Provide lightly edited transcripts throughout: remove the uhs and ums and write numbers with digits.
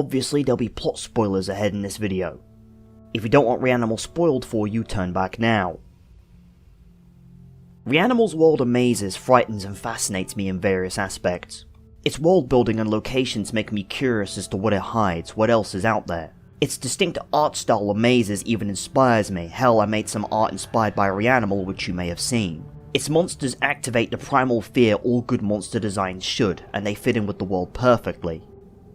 obviously there'll be plot spoilers ahead in this video. If you don't want Reanimal spoiled for you, turn back now. Reanimal's world amazes, frightens and fascinates me in various aspects. Its world building and locations make me curious as to what it hides, what else is out there. Its distinct art style amazes, even inspires me. Hell, I made some art inspired by Reanimal which you may have seen. Its monsters activate the primal fear all good monster designs should, and they fit in with the world perfectly.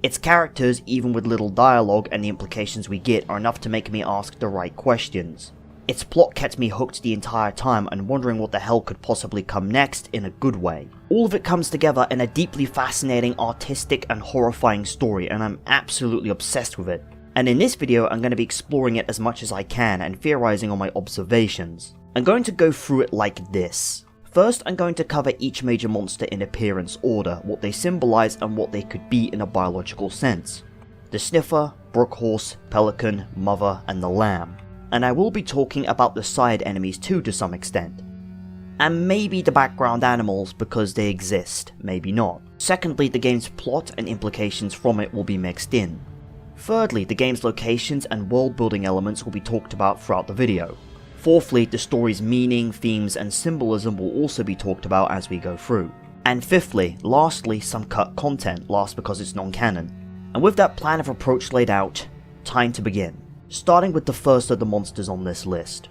Its characters, even with little dialogue and the implications we get, are enough to make me ask the right questions. Its plot kept me hooked the entire time and wondering what the hell could possibly come next in a good way. All of it comes together in a deeply fascinating, artistic and horrifying story, and I'm absolutely obsessed with it. And in this video I'm going to be exploring it as much as I can and theorizing on my observations. I'm going to go through it like this. First, I'm going to cover each major monster in appearance order, what they symbolize and what they could be in a biological sense. The Sniffer, Brook Horse, Pelican, Mother and the Lamb. And I will be talking about the side enemies too to some extent. And maybe the background animals because they exist, maybe not. Secondly, the game's plot and implications from it will be mixed in. Thirdly, the game's locations and world building elements will be talked about throughout the video. Fourthly, the story's meaning, themes and symbolism will also be talked about as we go through. And fifthly, lastly, some cut content, last because it's non-canon. And with that plan of approach laid out, time to begin. Starting with the first of the monsters on this list.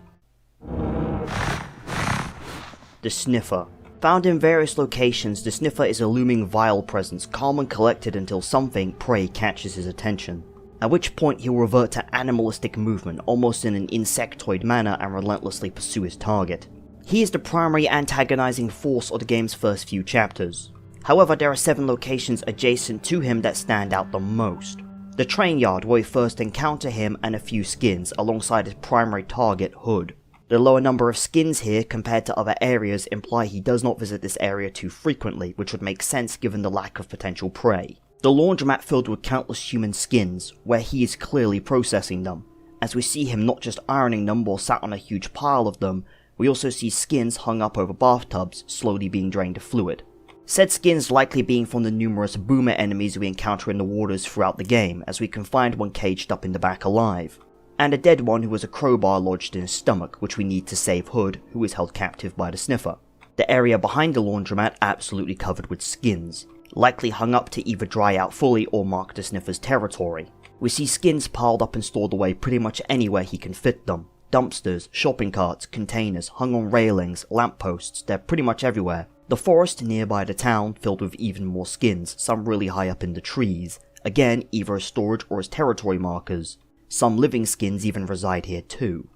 The Sniffer. Found in various locations, the Sniffer is a looming vile presence, calm and collected until something, prey, catches his attention. At which point he'll revert to animalistic movement, almost in an insectoid manner, and relentlessly pursue his target. He is the primary antagonizing force of the game's first few chapters. However, there are 7 locations adjacent to him that stand out the most. The train yard where we first encounter him and a few skins, alongside his primary target, Hood. The lower number of skins here compared to other areas imply he does not visit this area too frequently, which would make sense given the lack of potential prey. The laundromat filled with countless human skins, where he is clearly processing them. As we see him not just ironing them or sat on a huge pile of them, we also see skins hung up over bathtubs, slowly being drained of fluid. Said skins likely being from the numerous boomer enemies we encounter in the waters throughout the game, as we can find one caged up in the back alive. And a dead one who has a crowbar lodged in his stomach, which we need to save Hood, who is held captive by the Sniffer. The area behind the laundromat absolutely covered with skins, likely hung up to either dry out fully or mark the Sniffer's territory. We see skins piled up and stored away pretty much anywhere he can fit them. Dumpsters, shopping carts, containers, hung on railings, lampposts, they're pretty much everywhere. The forest nearby the town filled with even more skins, some really high up in the trees, again either as storage or as territory markers. Some living skins even reside here too.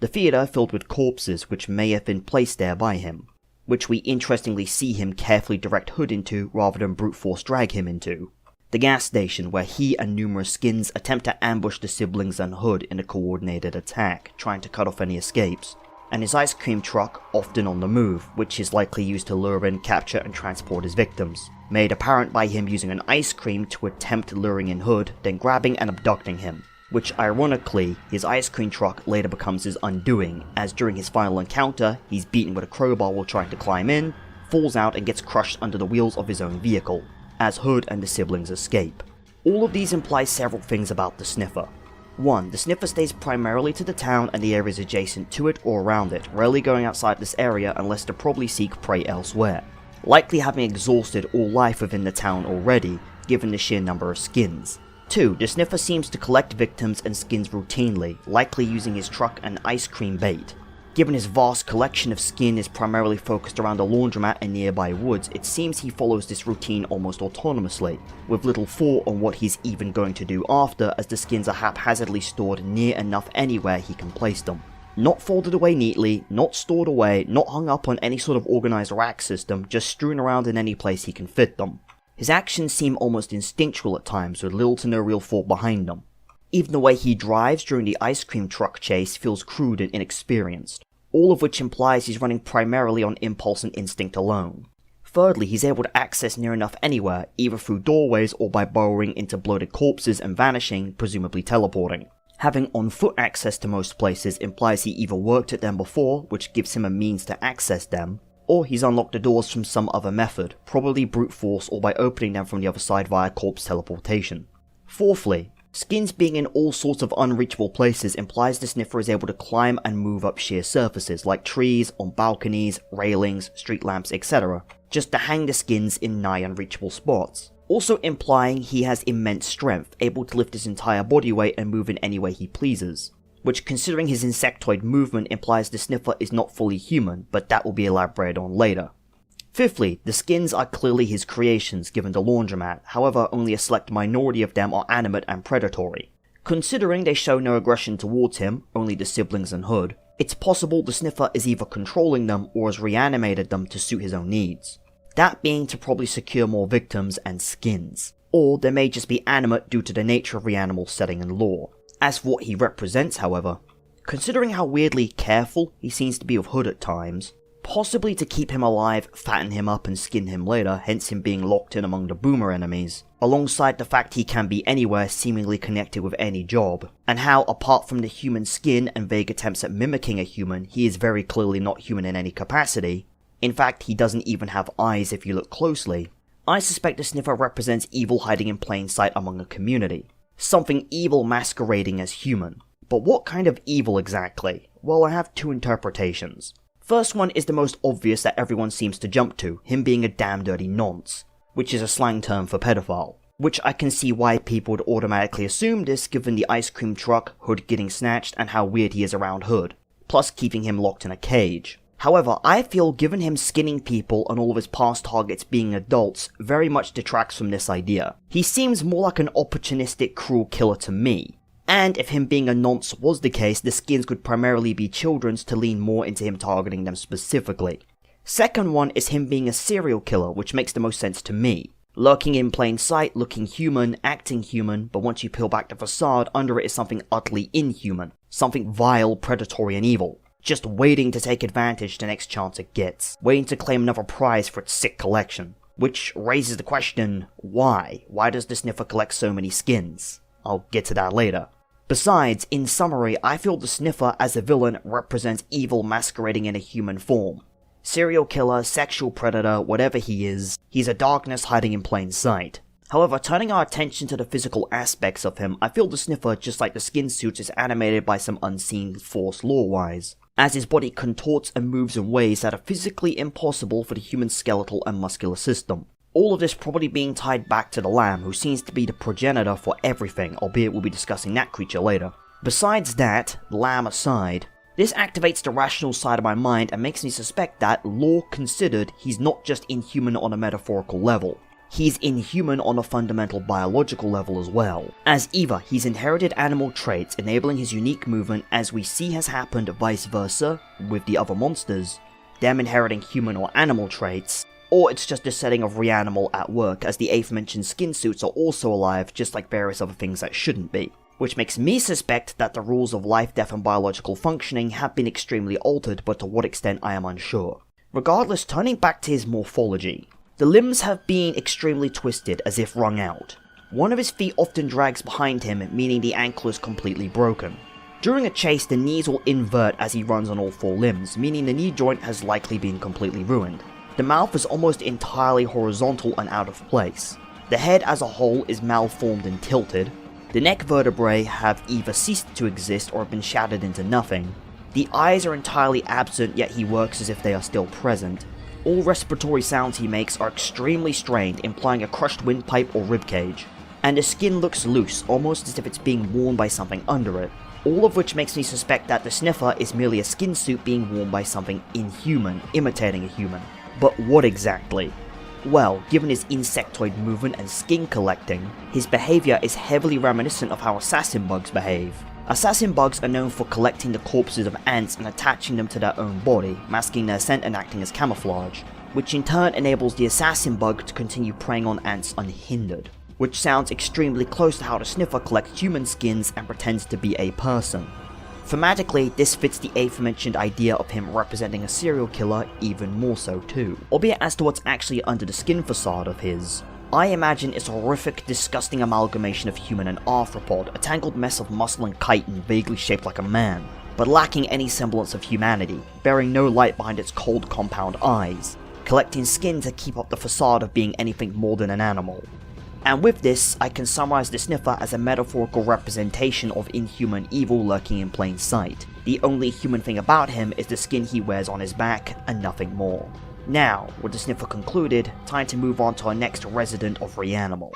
The theatre filled with corpses which may have been placed there by him, which we interestingly see him carefully direct Hood into rather than brute force drag him into. The gas station where he and numerous skins attempt to ambush the siblings and Hood in a coordinated attack, trying to cut off any escapes. And his ice cream truck, often on the move, which is likely used to lure in, capture and transport his victims. Made apparent by him using an ice cream to attempt luring in Hood, then grabbing and abducting him. Which ironically, his ice cream truck later becomes his undoing, as during his final encounter, he's beaten with a crowbar while trying to climb in, falls out and gets crushed under the wheels of his own vehicle, as Hood and the siblings escape. All of these imply several things about the Sniffer. 1. The Sniffer stays primarily to the town and the areas adjacent to it or around it, rarely going outside this area unless to probably seek prey elsewhere. Likely having exhausted all life within the town already, given the sheer number of skins. 2. The Sniffer seems to collect victims and skins routinely, likely using his truck and ice cream bait. Given his vast collection of skin is primarily focused around a laundromat and nearby woods, it seems he follows this routine almost autonomously, with little thought on what he's even going to do after, as the skins are haphazardly stored near enough anywhere he can place them. Not folded away neatly, not stored away, not hung up on any sort of organized rack system, just strewn around in any place he can fit them. His actions seem almost instinctual at times, with little to no real thought behind them. Even the way he drives during the ice cream truck chase feels crude and inexperienced, all of which implies he's running primarily on impulse and instinct alone. Thirdly, he's able to access near enough anywhere, either through doorways or by burrowing into bloated corpses and vanishing, presumably teleporting. Having on-foot access to most places implies he either worked at them before, which gives him a means to access them, or he's unlocked the doors from some other method, probably brute force or by opening them from the other side via corpse teleportation. Fourthly, Skins being in all sorts of unreachable places implies the Sniffer is able to climb and move up sheer surfaces like trees, on balconies, railings, street lamps, etc., just to hang the skins in nigh unreachable spots. Also implying he has immense strength, able to lift his entire body weight and move in any way he pleases. Which, considering his insectoid movement, implies the Sniffer is not fully human, but that will be elaborated on later. Fifthly, the skins are clearly his creations given the laundromat, however only a select minority of them are animate and predatory. Considering they show no aggression towards him, only the siblings and Hood, it's possible the Sniffer is either controlling them or has reanimated them to suit his own needs. That being to probably secure more victims and skins. Or they may just be animate due to the nature of Reanimal's setting and lore. As for what he represents, however, considering how weirdly careful he seems to be of Hood at times, possibly to keep him alive, fatten him up and skin him later, hence him being locked in among the boomer enemies, alongside the fact he can be anywhere seemingly connected with any job, and how apart from the human skin and vague attempts at mimicking a human, he is very clearly not human in any capacity. In fact, he doesn't even have eyes if you look closely. I suspect the Sniffer represents evil hiding in plain sight among a community. Something evil masquerading as human. But what kind of evil exactly? Well, I have two interpretations. First one is the most obvious that everyone seems to jump to, him being a damn dirty nonce, which is a slang term for pedophile. Which I can see why people would automatically assume this given the ice cream truck, Hood getting snatched, and how weird he is around Hood, plus keeping him locked in a cage. However, I feel given him skinning people and all of his past targets being adults very much detracts from this idea. He seems more like an opportunistic cruel killer to me. And if him being a nonce was the case, the skins could primarily be children's to lean more into him targeting them specifically. Second one is him being a serial killer, which makes the most sense to me. Lurking in plain sight, looking human, acting human, but once you peel back the facade, under it is something utterly inhuman. Something vile, predatory and evil. Just waiting to take advantage the next chance it gets. Waiting to claim another prize for its sick collection. Which raises the question, why? Why does the Sniffer collect so many skins? I'll get to that later. Besides, in summary, I feel the Sniffer as a villain represents evil masquerading in a human form. Serial killer, sexual predator, whatever he is, he's a darkness hiding in plain sight. However, turning our attention to the physical aspects of him, I feel the Sniffer, just like the skin suits, is animated by some unseen force lore-wise, as his body contorts and moves in ways that are physically impossible for the human skeletal and muscular system. All of this probably being tied back to the lamb, who seems to be the progenitor for everything, albeit we'll be discussing that creature later. Besides that, lamb aside, this activates the rational side of my mind and makes me suspect that, lore considered, he's not just inhuman on a metaphorical level. He's inhuman on a fundamental biological level as well, as either he's inherited animal traits enabling his unique movement, as we see has happened vice versa with the other monsters, them inheriting human or animal traits, or it's just a setting of Reanimal at work, as the aforementioned skin suits are also alive just like various other things that shouldn't be. Which makes me suspect that the rules of life, death and biological functioning have been extremely altered, but to what extent I am unsure. Regardless, turning back to his morphology, the limbs have been extremely twisted, as if wrung out. One of his feet often drags behind him, meaning the ankle is completely broken. During a chase, the knees will invert as he runs on all four limbs, meaning the knee joint has likely been completely ruined. The mouth is almost entirely horizontal and out of place. The head as a whole is malformed and tilted. The neck vertebrae have either ceased to exist or have been shattered into nothing. The eyes are entirely absent, yet he works as if they are still present. All respiratory sounds he makes are extremely strained, implying a crushed windpipe or ribcage. And the skin looks loose, almost as if it's being worn by something under it. All of which makes me suspect that the Sniffer is merely a skin suit being worn by something inhuman, imitating a human. But what exactly? Well, given his insectoid movement and skin collecting, his behaviour is heavily reminiscent of how assassin bugs behave. Assassin bugs are known for collecting the corpses of ants and attaching them to their own body, masking their scent and acting as camouflage, which in turn enables the assassin bug to continue preying on ants unhindered, which sounds extremely close to how the Sniffer collects human skins and pretends to be a person. Thematically, this fits the aforementioned idea of him representing a serial killer even more so too. Albeit as to what's actually under the skin facade of his, I imagine it's a horrific, disgusting amalgamation of human and arthropod, a tangled mess of muscle and chitin vaguely shaped like a man, but lacking any semblance of humanity, bearing no light behind its cold compound eyes, collecting skin to keep up the facade of being anything more than an animal. And with this, I can summarize the Sniffer as a metaphorical representation of inhuman evil lurking in plain sight. The only human thing about him is the skin he wears on his back, and nothing more. Now, with the Sniffer concluded, time to move on to our next resident of REANIMAL.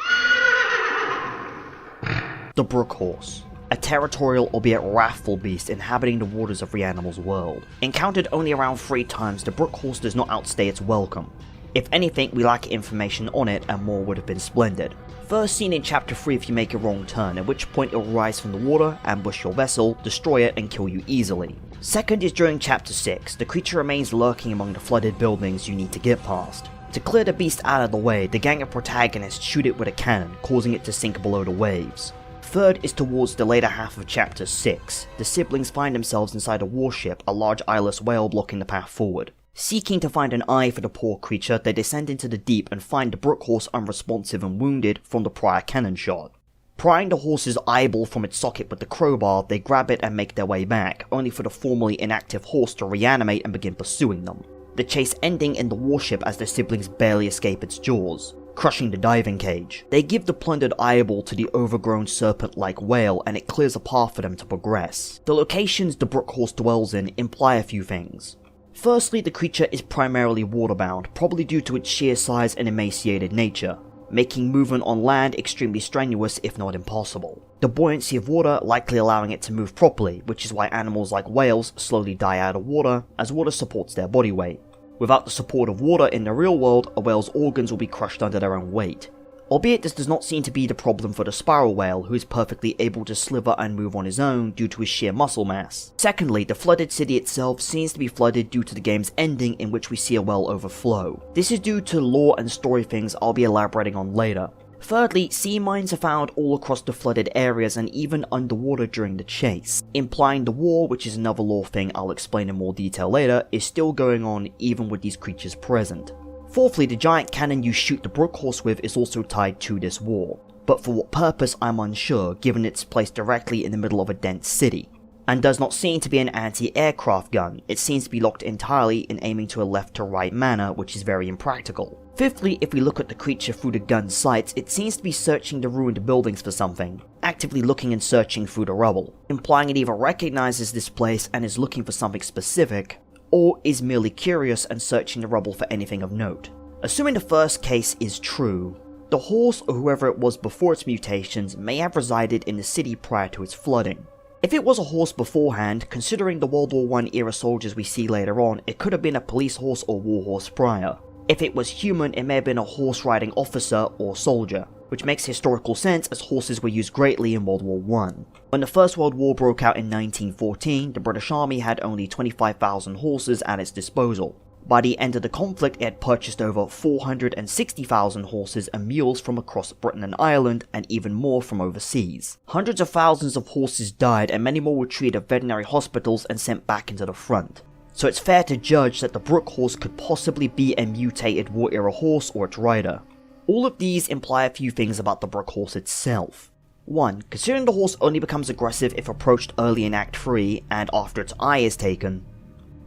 The Brook Horse. A territorial, albeit wrathful beast inhabiting the waters of REANIMAL's world. Encountered only around 3 times, the Brook Horse does not outstay its welcome. If anything, we lack information on it, and more would have been splendid. First seen in chapter 3 if you make a wrong turn, at which point it will rise from the water, ambush your vessel, destroy it, and kill you easily. Second is during chapter 6, the creature remains lurking among the flooded buildings you need to get past. To clear the beast out of the way, the gang of protagonists shoot it with a cannon, causing it to sink below the waves. Third is towards the later half of chapter 6, the siblings find themselves inside a warship, a large eyeless whale blocking the path forward. Seeking to find an eye for the poor creature, they descend into the deep and find the Brook Horse unresponsive and wounded from the prior cannon shot. Prying the horse's eyeball from its socket with the crowbar, they grab it and make their way back, only for the formerly inactive horse to reanimate and begin pursuing them. The chase ending in the warship as their siblings barely escape its jaws, crushing the diving cage. They give the plundered eyeball to the overgrown serpent-like whale and it clears a path for them to progress. The locations the Brook Horse dwells in imply a few things. Firstly, the creature is primarily waterbound, probably due to its sheer size and emaciated nature, making movement on land extremely strenuous if not impossible. The buoyancy of water likely allowing it to move properly, which is why animals like whales slowly die out of water, as water supports their body weight. Without the support of water in the real world, a whale's organs will be crushed under their own weight. Albeit this does not seem to be the problem for the spiral whale, who is perfectly able to slither and move on his own due to his sheer muscle mass. Secondly, the flooded city itself seems to be flooded due to the game's ending in which we see a well overflow. This is due to lore and story things I'll be elaborating on later. Thirdly, sea mines are found all across the flooded areas and even underwater during the chase, implying the war, which is another lore thing I'll explain in more detail later, is still going on even with these creatures present. Fourthly, the giant cannon you shoot the Brook Horse with is also tied to this war, but for what purpose I'm unsure given it's placed directly in the middle of a dense city. And does not seem to be an anti-aircraft gun, it seems to be locked entirely in aiming to a left to right manner, which is very impractical. Fifthly, if we look at the creature through the gun's sights, it seems to be searching the ruined buildings for something, actively looking and searching through the rubble, implying it either recognizes this place and is looking for something specific, or is merely curious and searching the rubble for anything of note. Assuming the first case is true, the horse or whoever it was before its mutations may have resided in the city prior to its flooding. If it was a horse beforehand, considering the World War I era soldiers we see later on, it could have been a police horse or war horse prior. If it was human, it may have been a horse-riding officer or soldier, which makes historical sense as horses were used greatly in World War I. When the First World War broke out in 1914, the British Army had only 25,000 horses at its disposal. By the end of the conflict, it had purchased over 460,000 horses and mules from across Britain and Ireland, and even more from overseas. Hundreds of thousands of horses died, and many more were treated at veterinary hospitals and sent back into the front. So it's fair to judge that the Brook Horse could possibly be a mutated war-era horse or its rider. All of these imply a few things about the Brook Horse itself. 1. Considering the horse only becomes aggressive if approached early in Act 3 and after its eye is taken,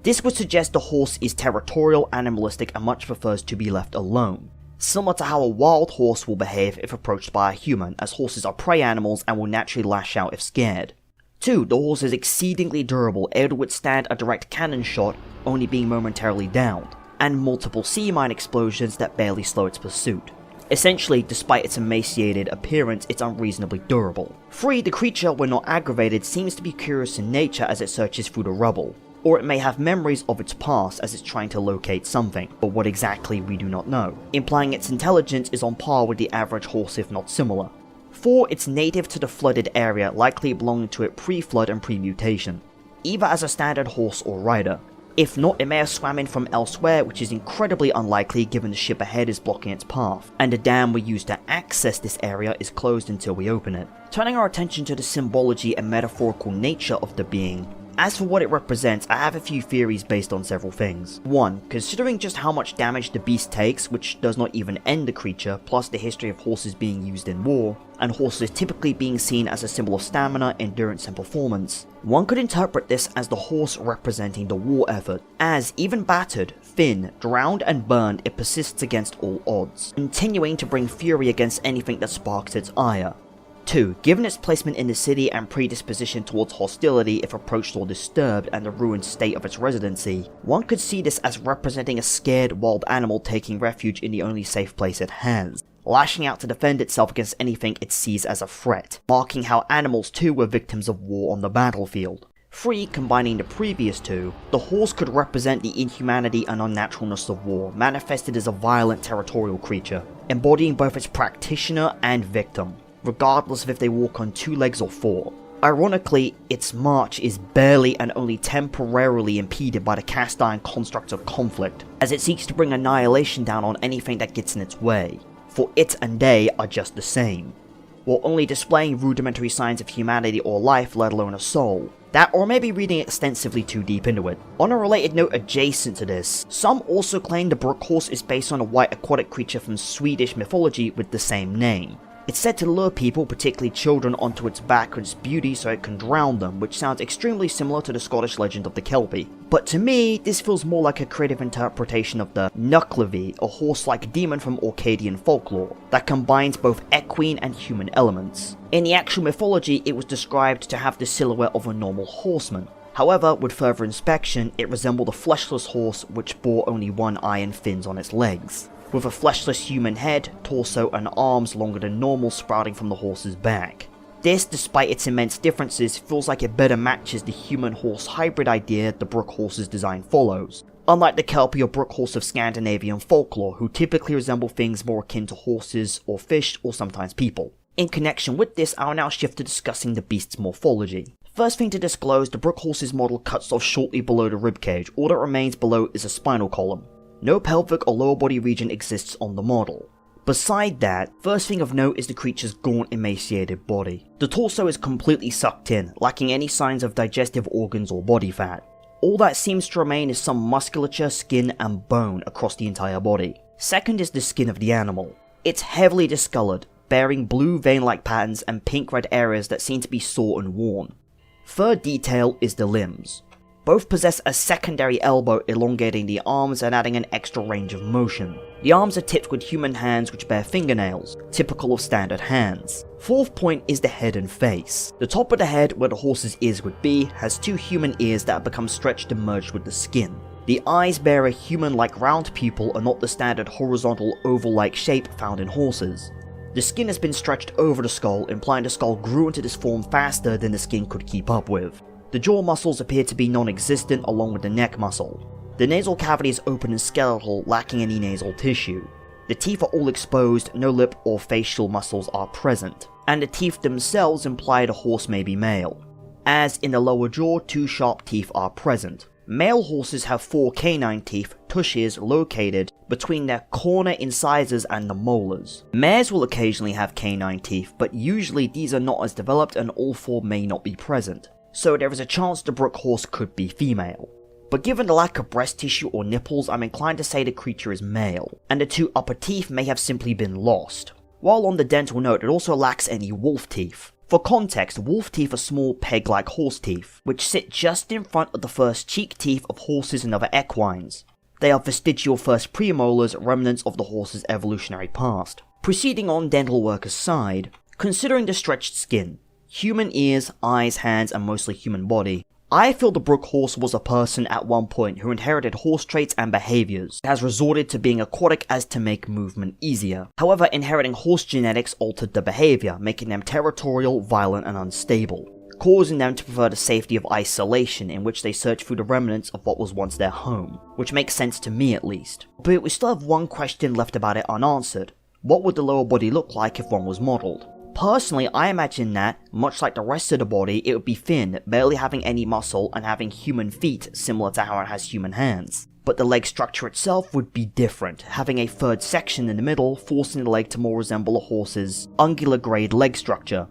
this would suggest the horse is territorial, animalistic, and much prefers to be left alone, similar to how a wild horse will behave if approached by a human, as horses are prey animals and will naturally lash out if scared. 2. The horse is exceedingly durable, able to withstand a direct cannon shot, only being momentarily downed, and multiple sea mine explosions that barely slow its pursuit. Essentially, despite its emaciated appearance, it's unreasonably durable. 3. The creature, when not aggravated, seems to be curious in nature as it searches through the rubble, or it may have memories of its past as it's trying to locate something, but what exactly we do not know, implying its intelligence is on par with the average horse if not similar. 4. It's native to the flooded area, likely belonging to it pre-flood and pre-mutation, either as a standard horse or rider. If not, it may have swam in from elsewhere, which is incredibly unlikely given the ship ahead is blocking its path, and the dam we use to access this area is closed until we open it. Turning our attention to the symbology and metaphorical nature of the being, As for what it represents, I have a few theories based on several things. 1. Considering just how much damage the beast takes, which does not even end the creature, plus the history of horses being used in war, and horses typically being seen as a symbol of stamina, endurance and performance, one could interpret this as the horse representing the war effort, as even battered, thin, drowned and burned, it persists against all odds, continuing to bring fury against anything that sparks its ire. 2. Given its placement in the city and predisposition towards hostility if approached or disturbed and the ruined state of its residency, one could see this as representing a scared wild animal taking refuge in the only safe place it has, lashing out to defend itself against anything it sees as a threat, marking how animals too were victims of war on the battlefield. 3. Combining the previous two, the horse could represent the inhumanity and unnaturalness of war, manifested as a violent territorial creature, embodying both its practitioner and victim, regardless of if they walk on 2 legs or 4. Ironically, its march is barely and only temporarily impeded by the cast iron constructs of conflict, as it seeks to bring annihilation down on anything that gets in its way, for it and they are just the same, while only displaying rudimentary signs of humanity or life, let alone a soul. That, or maybe reading extensively too deep into it. On a related note adjacent to this, some also claim the Brook Horse is based on a white aquatic creature from Swedish mythology with the same name. It's said to lure people, particularly children, onto its back with its beauty so it can drown them, which sounds extremely similar to the Scottish legend of the Kelpie. But to me, this feels more like a creative interpretation of the Nuclevi, a horse-like demon from Orcadian folklore, that combines both equine and human elements. In the actual mythology, it was described to have the silhouette of a normal horseman. However, with further inspection, it resembled a fleshless horse which bore only one eye and fins on its legs, with a fleshless human head, torso and arms longer than normal sprouting from the horse's back. This, despite its immense differences, feels like it better matches the human-horse hybrid idea the Brook Horse's design follows, unlike the Kelpie or Brook Horse of Scandinavian folklore, who typically resemble things more akin to horses or fish or sometimes people. In connection with this, I'll now shift to discussing the beast's morphology. First thing to disclose, the Brook Horse's model cuts off shortly below the ribcage. All that remains below is a spinal column. No pelvic or lower body region exists on the model. Beside that, first thing of note is the creature's gaunt, emaciated body. The torso is completely sucked in, lacking any signs of digestive organs or body fat. All that seems to remain is some musculature, skin and bone across the entire body. Second is the skin of the animal. It's heavily discolored, bearing blue vein-like patterns and pink-red areas that seem to be sore and worn. Third detail is the limbs. Both possess a secondary elbow elongating the arms and adding an extra range of motion. The arms are tipped with human hands which bear fingernails, typical of standard hands. Fourth point is the head and face. The top of the head, where the horse's ears would be, has 2 human ears that have become stretched and merged with the skin. The eyes bear a human-like round pupil and not the standard horizontal oval-like shape found in horses. The skin has been stretched over the skull, implying the skull grew into this form faster than the skin could keep up with. The jaw muscles appear to be non-existent along with the neck muscle. The nasal cavity is open and skeletal, lacking any nasal tissue. The teeth are all exposed, no lip or facial muscles are present, and the teeth themselves imply the horse may be male. As in the lower jaw, 2 sharp teeth are present. Male horses have 4 canine teeth, tushes, located between their corner incisors and the molars. Mares will occasionally have canine teeth, but usually these are not as developed and all 4 may not be present, so there is a chance the Brook Horse could be female. But given the lack of breast tissue or nipples, I'm inclined to say the creature is male, and the 2 upper teeth may have simply been lost. While on the dental note, it also lacks any wolf teeth. For context, wolf teeth are small peg-like horse teeth, which sit just in front of the first cheek teeth of horses and other equines. They are vestigial first premolars, remnants of the horse's evolutionary past. Proceeding on dental work aside, considering the stretched skin, human ears, eyes, hands, and mostly human body, I feel the Brook Horse was a person at one point who inherited horse traits and behaviors, has resorted to being aquatic as to make movement easier. However, inheriting horse genetics altered the behavior, making them territorial, violent, and unstable, causing them to prefer the safety of isolation, in which they search through the remnants of what was once their home, which makes sense to me at least. But we still have one question left about it unanswered. What would the lower body look like if one was modelled? Personally, I imagine that, much like the rest of the body, it would be thin, barely having any muscle, and having human feet similar to how it has human hands. But the leg structure itself would be different, having a third section in the middle, forcing the leg to more resemble a horse's ungular grade leg structure.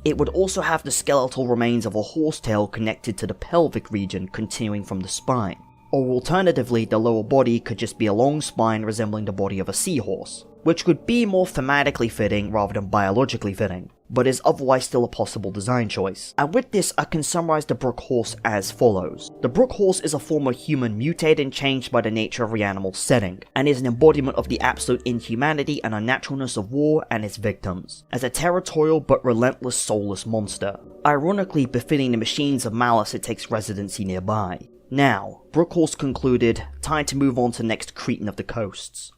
It would also have the skeletal remains of a horsetail connected to the pelvic region continuing from the spine. Or alternatively, the lower body could just be a long spine resembling the body of a seahorse, which could be more thematically fitting rather than biologically fitting, but is otherwise still a possible design choice. And with this, I can summarize the Brook Horse as follows. The Brook Horse is a former human mutated and changed by the nature of REANIMAL's setting, and is an embodiment of the absolute inhumanity and unnaturalness of war and its victims, as a territorial but relentless soulless monster, ironically befitting the machines of malice it takes residency nearby. Now, Brook Horse concluded, time to move on to the next Cretan of the coasts.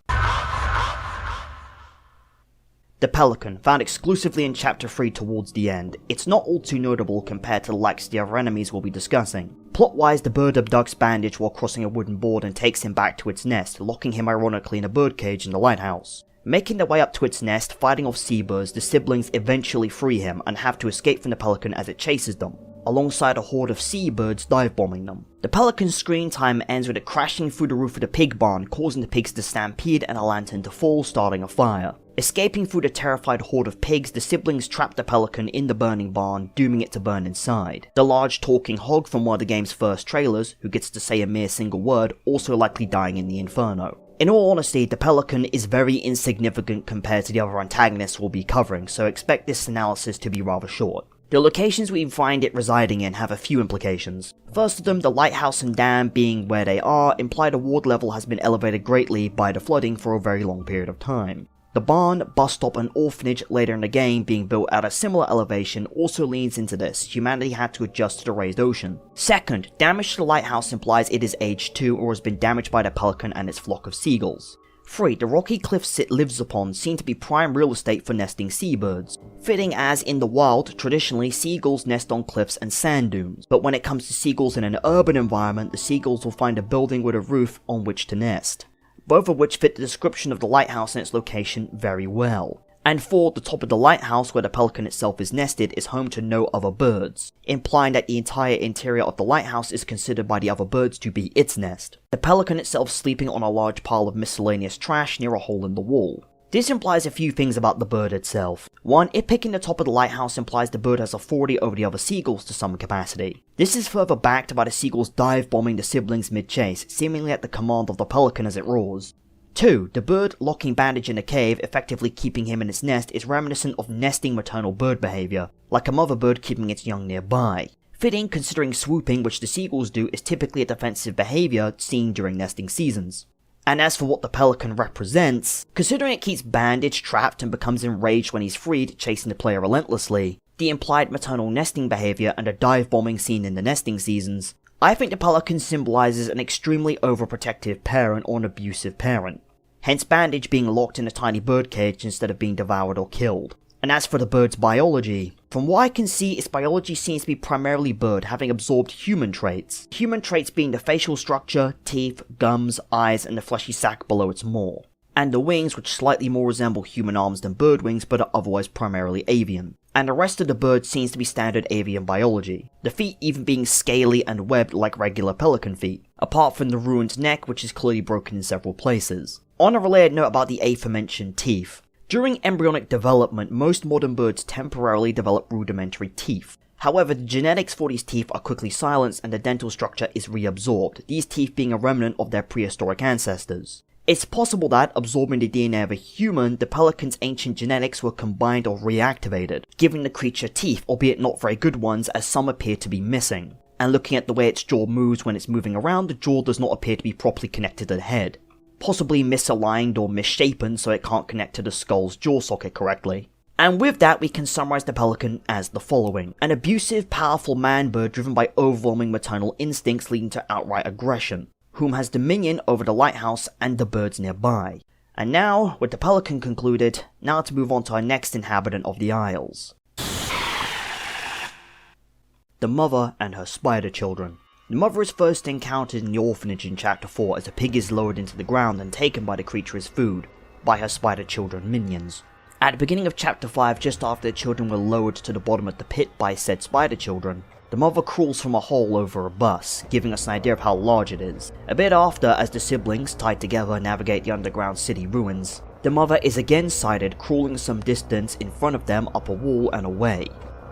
The Pelican, found exclusively in Chapter 3 towards the end. It's not all too notable compared to the likes of the other enemies we'll be discussing. Plot-wise, the bird abducts Bandage while crossing a wooden board and takes him back to its nest, locking him ironically in a birdcage in the lighthouse. Making their way up to its nest, fighting off seabirds, the siblings eventually free him and have to escape from the Pelican as it chases them, alongside a horde of seabirds dive-bombing them. The Pelican's screen time ends with it crashing through the roof of the pig barn, causing the pigs to stampede and a lantern to fall, starting a fire. Escaping through the terrified horde of pigs, the siblings trap the Pelican in the burning barn, dooming it to burn inside. The large talking hog from one of the game's first trailers, who gets to say a mere single word, also likely dying in the inferno. In all honesty, the Pelican is very insignificant compared to the other antagonists we'll be covering, so expect this analysis to be rather short. The locations we find it residing in have a few implications. First of them, the lighthouse and dam being where they are, imply the ward level has been elevated greatly by the flooding for a very long period of time. The barn, bus stop and orphanage later in the game being built at a similar elevation also leans into this. Humanity had to adjust to the raised ocean. Second, damage to the lighthouse implies it is aged too or has been damaged by the Pelican and its flock of seagulls. 3. The rocky cliffs it lives upon seem to be prime real estate for nesting seabirds, fitting as in the wild, traditionally seagulls nest on cliffs and sand dunes, but when it comes to seagulls in an urban environment, the seagulls will find a building with a roof on which to nest, both of which fit the description of the lighthouse and its location very well. And 4, the top of the lighthouse where the Pelican itself is nested is home to no other birds, implying that the entire interior of the lighthouse is considered by the other birds to be its nest. The Pelican itself sleeping on a large pile of miscellaneous trash near a hole in the wall. This implies a few things about the bird itself. 1, it picking the top of the lighthouse implies the bird has authority over the other seagulls to some capacity. This is further backed by the seagulls dive-bombing the siblings mid-chase, seemingly at the command of the Pelican as it roars. 2, the bird locking Bandage in a cave, effectively keeping him in its nest, is reminiscent of nesting maternal bird behaviour, like a mother bird keeping its young nearby. Fitting considering swooping, which the seagulls do, is typically a defensive behaviour seen during nesting seasons. And as for what the Pelican represents, considering it keeps Bandage trapped and becomes enraged when he's freed, chasing the player relentlessly, the implied maternal nesting behaviour and the dive bombing seen in the nesting seasons, I think the Pelican symbolises an extremely overprotective parent or an abusive parent. Hence Bandage being locked in a tiny birdcage instead of being devoured or killed. And as for the bird's biology, from what I can see, its biology seems to be primarily bird, having absorbed human traits. Human traits being the facial structure, teeth, gums, eyes, and the fleshy sac below its maw. And the wings, which slightly more resemble human arms than bird wings but are otherwise primarily avian. And the rest of the bird seems to be standard avian biology, the feet even being scaly and webbed like regular pelican feet, apart from the ruined neck which is clearly broken in several places. On a related note about the aforementioned teeth, during embryonic development, most modern birds temporarily develop rudimentary teeth. However, the genetics for these teeth are quickly silenced and the dental structure is reabsorbed, these teeth being a remnant of their prehistoric ancestors. It's possible that, absorbing the DNA of a human, the pelican's ancient genetics were combined or reactivated, giving the creature teeth, albeit not very good ones, as some appear to be missing. And looking at the way its jaw moves when it's moving around, the jaw does not appear to be properly connected to the head. Possibly misaligned or misshapen so it can't connect to the skull's jaw socket correctly. And with that, we can summarize the Pelican as the following. An abusive, powerful man-bird driven by overwhelming maternal instincts leading to outright aggression, whom has dominion over the lighthouse and the birds nearby. And now, with the Pelican concluded, now to move on to our next inhabitant of the Isles. The mother and her spider children. The mother is first encountered in the orphanage in Chapter 4 as a pig is lowered into the ground and taken by the creature as food, by her spider children minions. At the beginning of Chapter 5, just after the children were lowered to the bottom of the pit by said spider children, the mother crawls from a hole over a bus, giving us an idea of how large it is. A bit after, as the siblings, tied together, navigate the underground city ruins, the mother is again sighted crawling some distance in front of them up a wall and away.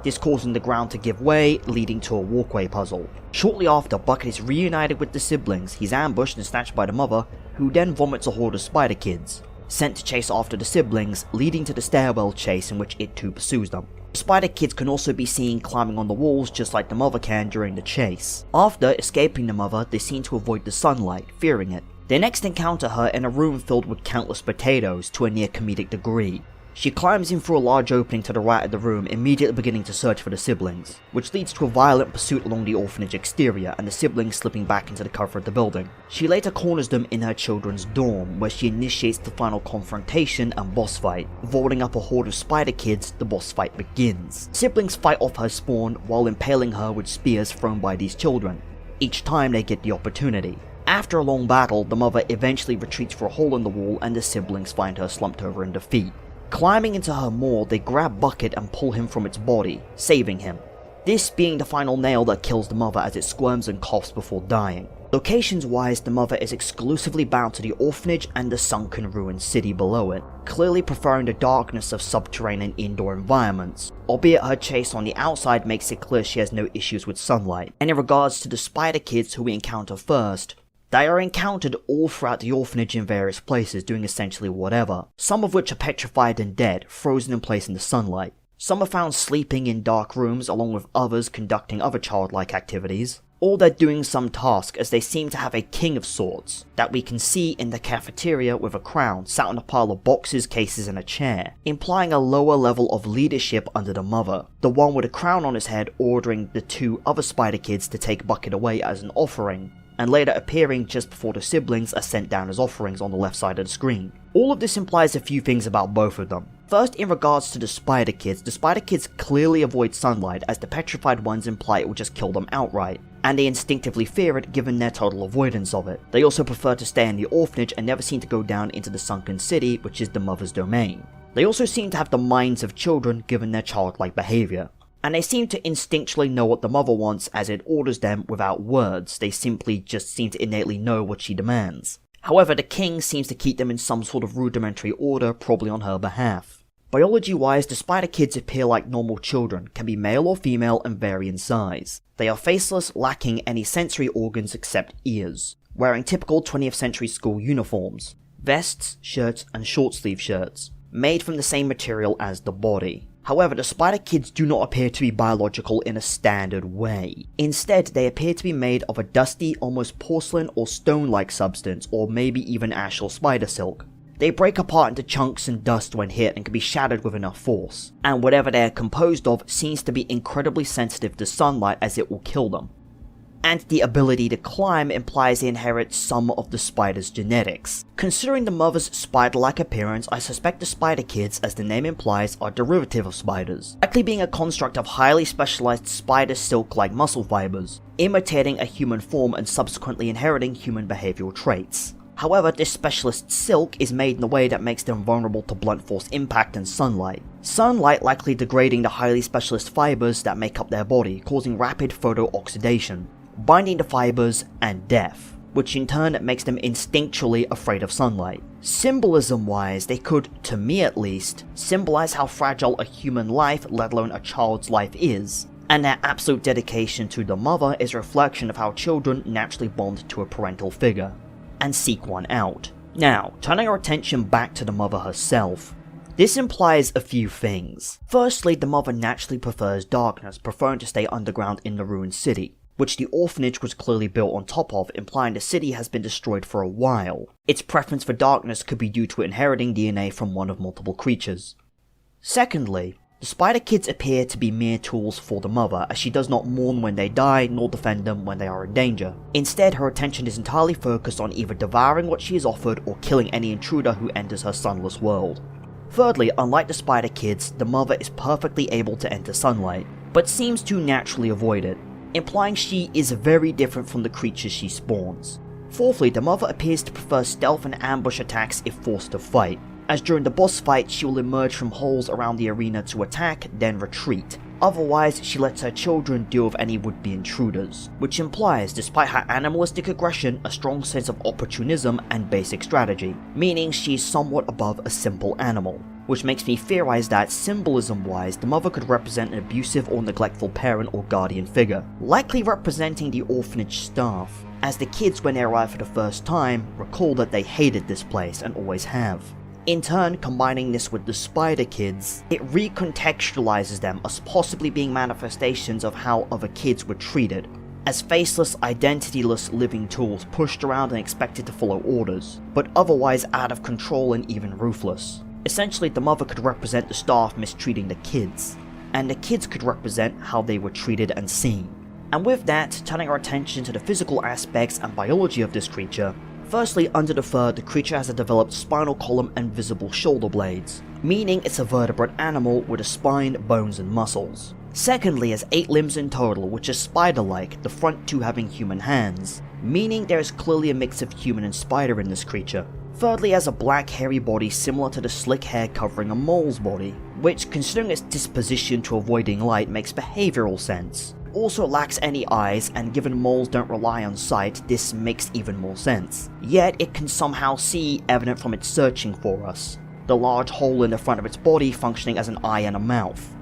this causing the ground to give way, leading to a walkway puzzle. Shortly after, Bucket is reunited with the siblings. He's ambushed and snatched by the mother, who then vomits a horde of spider kids, sent to chase after the siblings, leading to the stairwell chase in which it too pursues them. Spider kids can also be seen climbing on the walls just like the mother can during the chase. After escaping the mother, they seem to avoid the sunlight, fearing it. They next encounter her in a room filled with countless potatoes to a near comedic degree. She climbs in through a large opening to the right of the room, immediately beginning to search for the siblings, which leads to a violent pursuit along the orphanage exterior and the siblings slipping back into the cover of the building. She later corners them in her children's dorm, where she initiates the final confrontation and boss fight. Vaulting up a horde of spider kids, the boss fight begins. Siblings fight off her spawn while impaling her with spears thrown by these children, each time they get the opportunity. After a long battle, the mother eventually retreats for a hole in the wall and the siblings find her slumped over in defeat. Climbing into her maw, they grab Bucket and pull him from its body, saving him. This being the final nail that kills the mother as it squirms and coughs before dying. Locations wise, the mother is exclusively bound to the orphanage and the sunken ruined city below it, clearly preferring the darkness of subterranean indoor environments, albeit her chase on the outside makes it clear she has no issues with sunlight. And in regards to the spider kids who we encounter first, they are encountered all throughout the orphanage in various places, doing essentially whatever, some of which are petrified and dead, frozen in place in the sunlight. Some are found sleeping in dark rooms, along with others conducting other childlike activities, or they're doing some task, as they seem to have a king of sorts, that we can see in the cafeteria with a crown sat on a pile of boxes, cases and a chair, implying a lower level of leadership under the mother, the one with a crown on his head ordering the two other spider kids to take Bucket away as an offering, and later appearing just before the siblings are sent down as offerings on the left side of the screen. All of this implies a few things about both of them. First, in regards to the spider kids clearly avoid sunlight, as the petrified ones imply it will just kill them outright, and they instinctively fear it given their total avoidance of it. They also prefer to stay in the orphanage and never seem to go down into the sunken city, which is the mother's domain. They also seem to have the minds of children given their childlike behavior, and they seem to instinctually know what the mother wants as it orders them without words. They simply just seem to innately know what she demands. However, the king seems to keep them in some sort of rudimentary order, probably on her behalf. Biology-wise, the spider kids appear like normal children, can be male or female and vary in size. They are faceless, lacking any sensory organs except ears, wearing typical 20th century school uniforms, vests, shirts and short sleeve shirts, made from the same material as the body. However, the spider kids do not appear to be biological in a standard way. Instead, they appear to be made of a dusty, almost porcelain or stone-like substance, or maybe even actual spider silk. They break apart into chunks and dust when hit and can be shattered with enough force, and whatever they are composed of seems to be incredibly sensitive to sunlight as it will kill them. And the ability to climb implies they inherit some of the spider's genetics. Considering the mother's spider-like appearance, I suspect the spider kids, as the name implies, are derivative of spiders, likely being a construct of highly specialized spider silk-like muscle fibers, imitating a human form and subsequently inheriting human behavioral traits. However, this specialist silk is made in a way that makes them vulnerable to blunt force impact and sunlight. Sunlight likely degrading the highly specialist fibers that make up their body, causing rapid photooxidation, binding the fibers, and death, which in turn makes them instinctually afraid of sunlight. Symbolism wise, they could, to me at least, symbolize how fragile a human life, let alone a child's life is, and their absolute dedication to the mother is a reflection of how children naturally bond to a parental figure, and seek one out. Now, turning our attention back to the mother herself, this implies a few things. Firstly, the mother naturally prefers darkness, preferring to stay underground in the ruined city, which the orphanage was clearly built on top of, implying the city has been destroyed for a while. Its preference for darkness could be due to inheriting DNA from one of multiple creatures. Secondly, the spider kids appear to be mere tools for the mother, as she does not mourn when they die, nor defend them when they are in danger. Instead, her attention is entirely focused on either devouring what she is offered or killing any intruder who enters her sunless world. Thirdly, unlike the spider kids, the mother is perfectly able to enter sunlight, but seems to naturally avoid it, implying she is very different from the creatures she spawns. Fourthly, the mother appears to prefer stealth and ambush attacks if forced to fight, as during the boss fight she will emerge from holes around the arena to attack, then retreat. Otherwise, she lets her children deal with any would-be intruders, which implies, despite her animalistic aggression, a strong sense of opportunism and basic strategy, meaning she is somewhat above a simple animal. which makes me theorize that, symbolism-wise, the mother could represent an abusive or neglectful parent or guardian figure, likely representing the orphanage staff, as the kids when they arrive for the first time recall that they hated this place and always have. In turn, combining this with the spider kids, it recontextualizes them as possibly being manifestations of how other kids were treated, as faceless, identityless living tools pushed around and expected to follow orders, but otherwise out of control and even ruthless. Essentially, the mother could represent the staff mistreating the kids, and the kids could represent how they were treated and seen. And with that, turning our attention to the physical aspects and biology of this creature. Firstly, under the fur, the creature has a developed spinal column and visible shoulder blades, meaning it's a vertebrate animal with a spine, bones and muscles. Secondly, has 8 limbs in total, which is spider-like, the front 2 having human hands, meaning there is clearly a mix of human and spider in this creature. Thirdly, has a black hairy body similar to the slick hair covering a mole's body, which, considering its disposition to avoiding light, makes behavioral sense. Also lacks any eyes, and given moles don't rely on sight, this makes even more sense. Yet it can somehow see, evident from its searching for us, the large hole in the front of its body functioning as an eye and a mouth.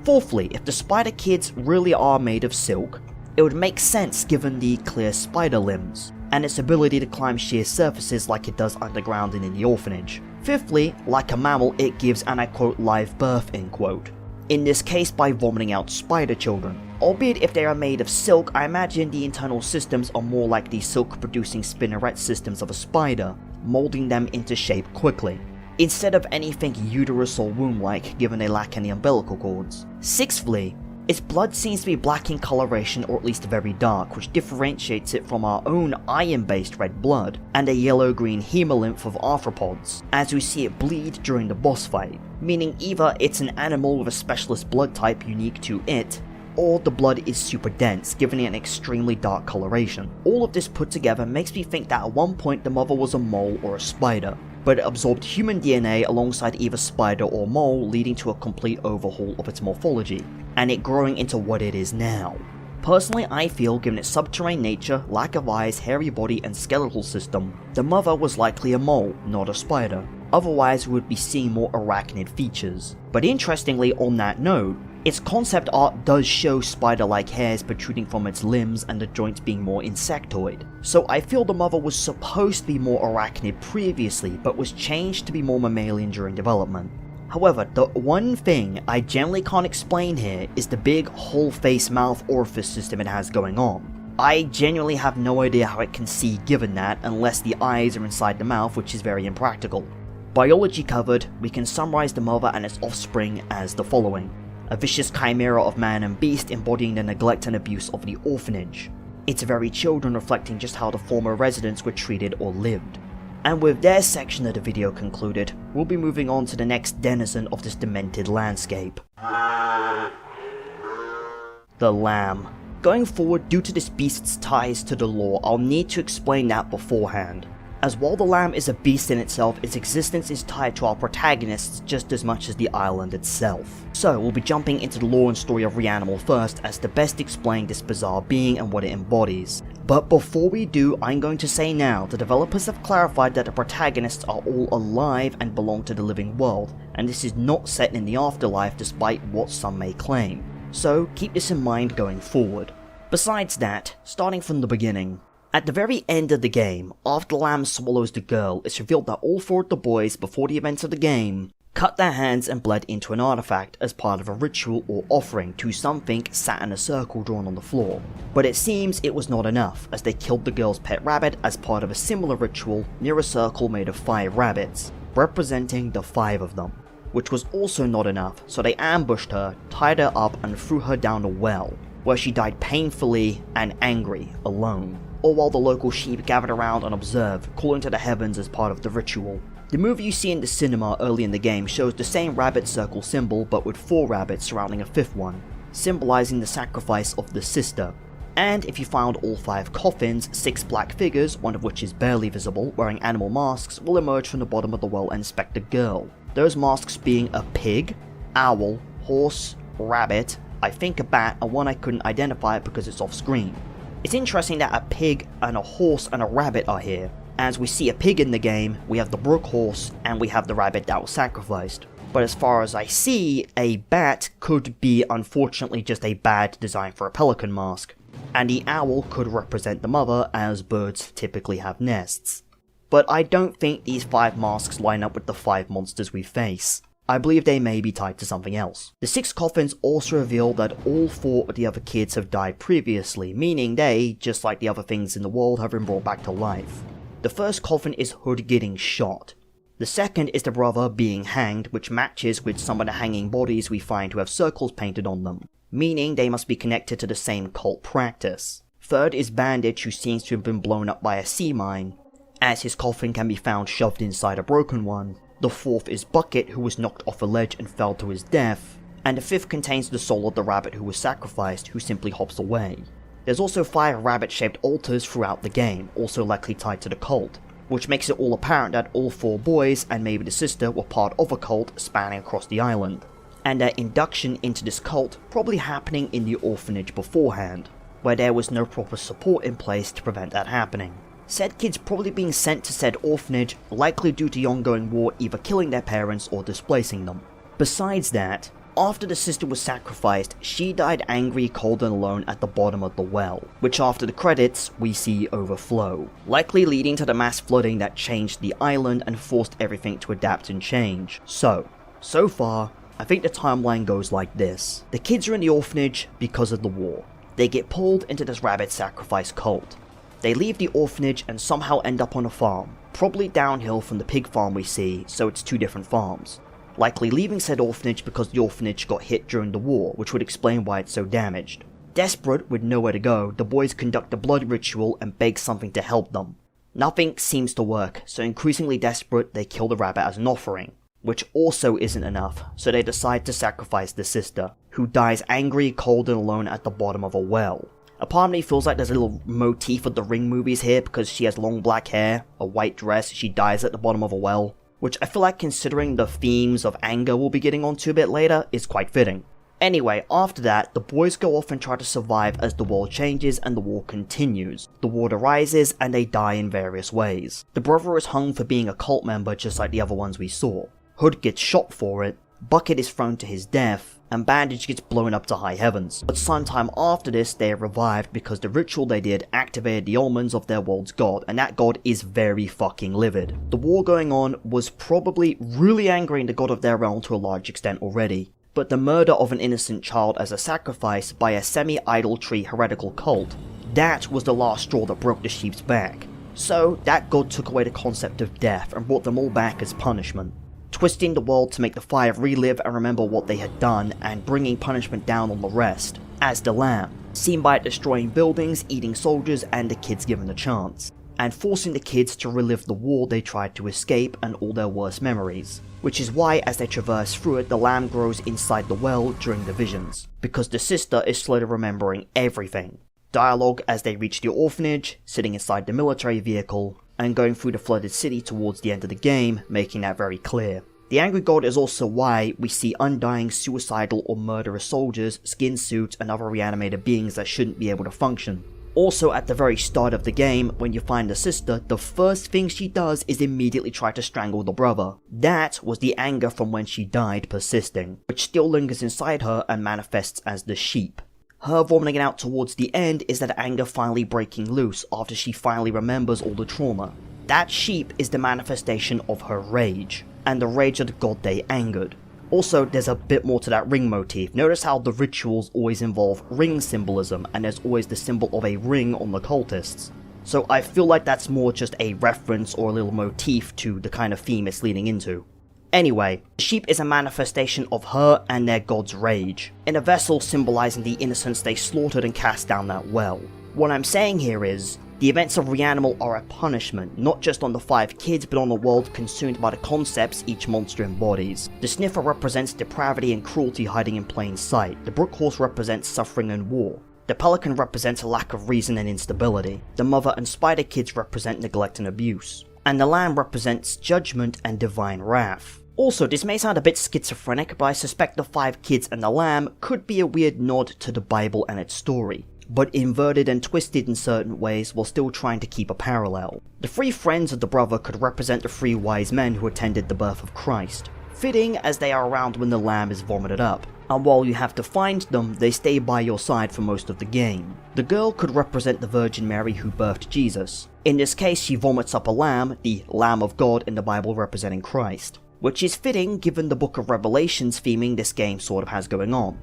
Fourthly, if the spider kids really are made of silk, it would make sense given the clear spider limbs, and its ability to climb sheer surfaces like it does underground and in the orphanage. Fifthly, like a mammal, it gives, and I quote, live birth, end quote. In this case by vomiting out spider children. Albeit if they are made of silk, I imagine the internal systems are more like the silk producing spinneret systems of a spider, molding them into shape quickly, instead of anything uterus or womb-like given they lack any umbilical cords. Sixthly, its blood seems to be black in coloration or at least very dark, which differentiates it from our own iron-based red blood, and a yellow-green hemolymph of arthropods, as we see it bleed during the boss fight, meaning either it's an animal with a specialist blood type unique to it, or the blood is super dense, giving it an extremely dark coloration. All of this put together makes me think that at one point the mother was a mole or a spider, but it absorbed human DNA alongside either spider or mole, leading to a complete overhaul of its morphology, and it growing into what it is now. Personally, I feel given its subterranean nature, lack of eyes, hairy body and skeletal system, the mother was likely a mole, not a spider. Otherwise we would be seeing more arachnid features. But interestingly, on that note, its concept art does show spider-like hairs protruding from its limbs and the joints being more insectoid. So I feel the mother was supposed to be more arachnid previously, but was changed to be more mammalian during development. However, the one thing I generally can't explain here is the big whole face mouth orifice system it has going on. I genuinely have no idea how it can see given that, unless the eyes are inside the mouth, which is very impractical. Biology covered, we can summarize the mother and its offspring as the following. A vicious chimera of man and beast embodying the neglect and abuse of the orphanage. Its very children reflecting just how the former residents were treated or lived. And with their section of the video concluded, we'll be moving on to the next denizen of this demented landscape. The lamb. Going forward, due to this beast's ties to the lore, I'll need to explain that beforehand, as while the lamb is a beast in itself, its existence is tied to our protagonists just as much as the island itself. So we'll be jumping into the lore and story of REANIMAL first, as to best explain this bizarre being and what it embodies. But before we do, I'm going to say now, the developers have clarified that the protagonists are all alive and belong to the living world, and this is not set in the afterlife despite what some may claim. So keep this in mind going forward. Besides that, starting from the beginning, at the very end of the game, after the lamb swallows the girl, it's revealed that all 4 of the boys, before the events of the game, cut their hands and bled into an artifact as part of a ritual or offering to something sat in a circle drawn on the floor. But it seems it was not enough, as they killed the girl's pet rabbit as part of a similar ritual near a circle made of 5 rabbits, representing the 5 of them. Which was also not enough, so they ambushed her, tied her up and threw her down a well, where she died painfully and angry, alone. All while the local sheep gathered around and observed, calling to the heavens as part of the ritual. The movie you see in the cinema early in the game shows the same rabbit circle symbol but with 4 rabbits surrounding a 5th one, symbolizing the sacrifice of the sister. And if you found all 5 coffins, 6 black figures, one of which is barely visible, wearing animal masks, will emerge from the bottom of the well and inspect the girl. Those masks being a pig, owl, horse, rabbit, I think a bat, and one I couldn't identify because it's off screen. It's interesting that a pig and a horse and a rabbit are here. As we see a pig in the game, we have the Brook Horse, and we have the rabbit that was sacrificed. But as far as I see, a bat could be unfortunately just a bad design for a pelican mask, and the owl could represent the mother, as birds typically have nests. But I don't think these 5 masks line up with the 5 monsters we face. I believe they may be tied to something else. The 6 coffins also reveal that all 4 of the other kids have died previously, meaning they, just like the other things in the world, have been brought back to life. The first coffin is Hood getting shot. The second is the brother being hanged, which matches with some of the hanging bodies we find who have circles painted on them, meaning they must be connected to the same cult practice. Third is Bandage, who seems to have been blown up by a sea mine, as his coffin can be found shoved inside a broken one. The fourth is Bucket, who was knocked off a ledge and fell to his death, and the fifth contains the soul of the rabbit who was sacrificed, who simply hops away. There's also 5 rabbit-shaped altars throughout the game, also likely tied to the cult, which makes it all apparent that all 4 boys, and maybe the sister, were part of a cult spanning across the island, and their induction into this cult probably happening in the orphanage beforehand, where there was no proper support in place to prevent that happening. Said kids probably being sent to said orphanage, likely due to the ongoing war either killing their parents or displacing them. Besides that, after the sister was sacrificed, she died angry, cold and alone at the bottom of the well, which after the credits we see overflow, likely leading to the mass flooding that changed the island and forced everything to adapt and change. So far, I think the timeline goes like this. The kids are in the orphanage because of the war. They get pulled into this rabbit sacrifice cult. They leave the orphanage and somehow end up on a farm, probably downhill from the pig farm we see, so it's 2 different farms. Likely leaving said orphanage because the orphanage got hit during the war, which would explain why it's so damaged. Desperate with nowhere to go, the boys conduct a blood ritual and beg something to help them. Nothing seems to work, so increasingly desperate, they kill the rabbit as an offering, which also isn't enough, so they decide to sacrifice the sister, who dies angry, cold and alone at the bottom of a well. A part of me feels like there's a little motif of the Ring movies here, because she has long black hair, a white dress, she dies at the bottom of a well, which I feel like, considering the themes of anger we'll be getting onto a bit later, is quite fitting. Anyway, after that, the boys go off and try to survive as the world changes and the war continues. The water rises and they die in various ways. The brother is hung for being a cult member just like the other ones we saw. Hood gets shot for it, Bucket is thrown to his death, and Bandage gets blown up to high heavens. But sometime after this, they are revived because the ritual they did activated the omens of their world's god, and that god is very fucking livid. The war going on was probably really angering the god of their realm to a large extent already, but the murder of an innocent child as a sacrifice by a semi-idolatry heretical cult, that was the last straw that broke the sheep's back. So that god took away the concept of death and brought them all back as punishment, twisting the world to make the 5 relive and remember what they had done, and bringing punishment down on the rest, as the Lamb, seen by it destroying buildings, eating soldiers and the kids given a chance, and forcing the kids to relive the war they tried to escape and all their worst memories. Which is why as they traverse through it, the Lamb grows inside the well during the visions, because the sister is slowly remembering everything. Dialogue as they reach the orphanage, sitting inside the military vehicle, and going through the flooded city towards the end of the game, making that very clear. The Angry God is also why we see undying, suicidal or murderous soldiers, skin suits and other reanimated beings that shouldn't be able to function. Also at the very start of the game, when you find the sister, the first thing she does is immediately try to strangle the brother. That was the anger from when she died persisting, which still lingers inside her and manifests as the sheep. Her vomiting out towards the end is that anger finally breaking loose after she finally remembers all the trauma. That sheep is the manifestation of her rage, and the rage of the god they angered. Also, there's a bit more to that ring motif. Notice how the rituals always involve ring symbolism, and there's always the symbol of a ring on the cultists. So I feel like that's more just a reference or a little motif to the kind of theme it's leading into. Anyway, the sheep is a manifestation of her and their god's rage, in a vessel symbolizing the innocents they slaughtered and cast down that well. What I'm saying here is, the events of REANIMAL are a punishment, not just on the 5 kids but on the world consumed by the concepts each monster embodies. The Sniffer represents depravity and cruelty hiding in plain sight, the Brook Horse represents suffering and war, the Pelican represents a lack of reason and instability, the Mother and Spider Kids represent neglect and abuse, and the Lamb represents judgment and divine wrath. Also, this may sound a bit schizophrenic, but I suspect the 5 kids and the Lamb could be a weird nod to the Bible and its story, but inverted and twisted in certain ways while still trying to keep a parallel. The 3 friends of the brother could represent the 3 wise men who attended the birth of Christ. fitting as they are around when the lamb is vomited up, and while you have to find them, they stay by your side for most of the game. The girl could represent the Virgin Mary who birthed Jesus. In this case, she vomits up a lamb, the Lamb of God in the Bible representing Christ, which is fitting given the Book of Revelations theming this game sort of has going on.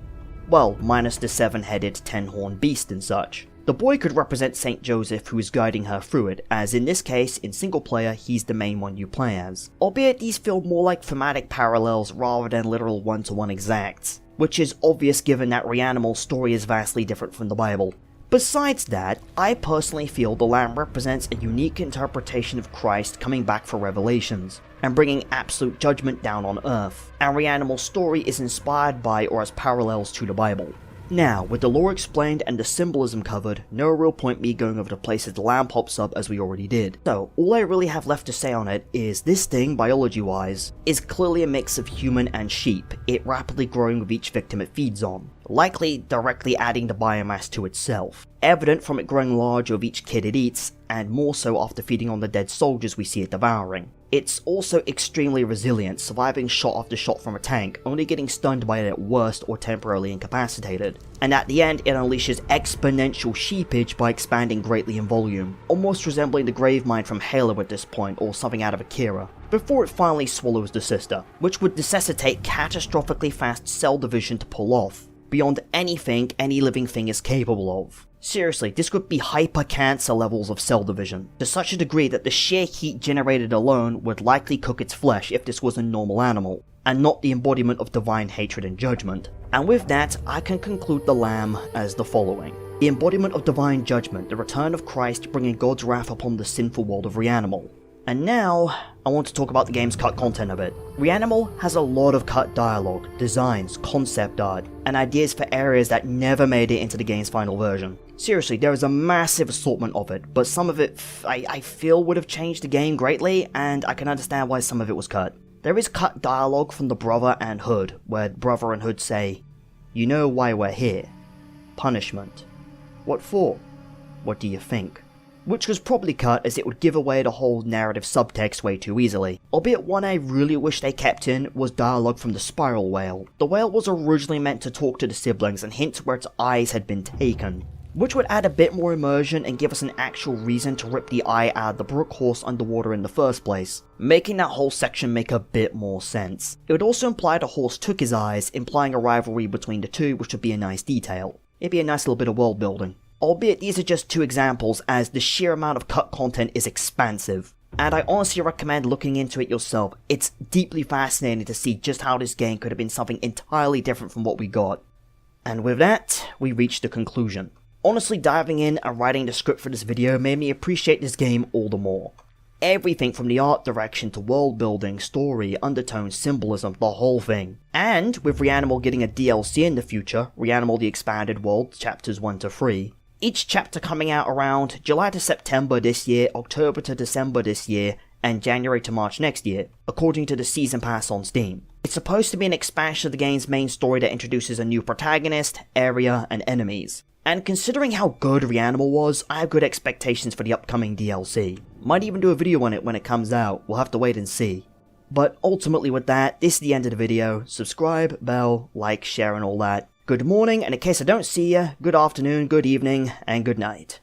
Well, minus the 7-headed, 10-horned beast and such. The boy could represent Saint Joseph who is guiding her through it, as in this case, in single player, he's the main one you play as. Albeit these feel more like thematic parallels rather than literal one-to-one exacts, which is obvious given that REANIMAL's story is vastly different from the Bible. Besides that, I personally feel the lamb represents a unique interpretation of Christ coming back for Revelations, and bringing absolute judgment down on earth, and REANIMAL's story is inspired by or as parallels to the Bible. Now, with the lore explained and the symbolism covered, no real point me going over the places the lamb pops up as we already did. So, all I really have left to say on it is this thing, biology-wise, is clearly a mix of human and sheep, it rapidly growing with each victim it feeds on, likely directly adding the biomass to itself, evident from it growing larger with each kid it eats, and more so after feeding on the dead soldiers we see it devouring. It's also extremely resilient, surviving shot after shot from a tank, only getting stunned by it at worst or temporarily incapacitated. And at the end, it unleashes exponential sheepage by expanding greatly in volume, almost resembling the Gravemind from Halo at this point, or something out of Akira, before it finally swallows the sister, which would necessitate catastrophically fast cell division to pull off, beyond anything any living thing is capable of. Seriously, this could be hyper-cancer levels of cell division, to such a degree that the sheer heat generated alone would likely cook its flesh if this was a normal animal, and not the embodiment of divine hatred and judgment. And with that, I can conclude the lamb as the following. The embodiment of divine judgment, the return of Christ bringing God's wrath upon the sinful world of REANIMAL. And now, I want to talk about the game's cut content a bit. REANIMAL has a lot of cut dialogue, designs, concept art, and ideas for areas that never made it into the game's final version. Seriously, there is a massive assortment of it, but some of it I feel would have changed the game greatly, and I can understand why some of it was cut. There is cut dialogue from the brother and Hood, where brother and Hood say, "You know why we're here. Punishment. What for? What do you think?" Which was probably cut as it would give away the whole narrative subtext way too easily. Albeit one I really wish they kept in was dialogue from the spiral whale. The whale was originally meant to talk to the siblings and hint where its eyes had been taken, which would add a bit more immersion and give us an actual reason to rip the eye out of the Brook Horse underwater in the first place, making that whole section make a bit more sense. It would also imply the horse took his eyes, implying a rivalry between the two, which would be a nice detail. It'd be a nice little bit of world building. Albeit these are just two examples, as the sheer amount of cut content is expansive, and I honestly recommend looking into it yourself. It's deeply fascinating to see just how this game could have been something entirely different from what we got. And with that, we reach the conclusion. Honestly, diving in and writing the script for this video made me appreciate this game all the more. Everything from the art direction to world building, story, undertones, symbolism, the whole thing. And with REANIMAL getting a DLC in the future, REANIMAL the Expanded World, chapters 1 to 3, each chapter coming out around July to September this year, October to December this year, and January to March next year, according to the Season Pass on Steam. It's supposed to be an expansion of the game's main story that introduces a new protagonist, area, and enemies. And considering how good REANIMAL was, I have good expectations for the upcoming DLC. Might even do a video on it when it comes out, we'll have to wait and see. But ultimately with that, this is the end of the video. Subscribe, bell, like, share and all that. Good morning, and in case I don't see ya, good afternoon, good evening, and good night.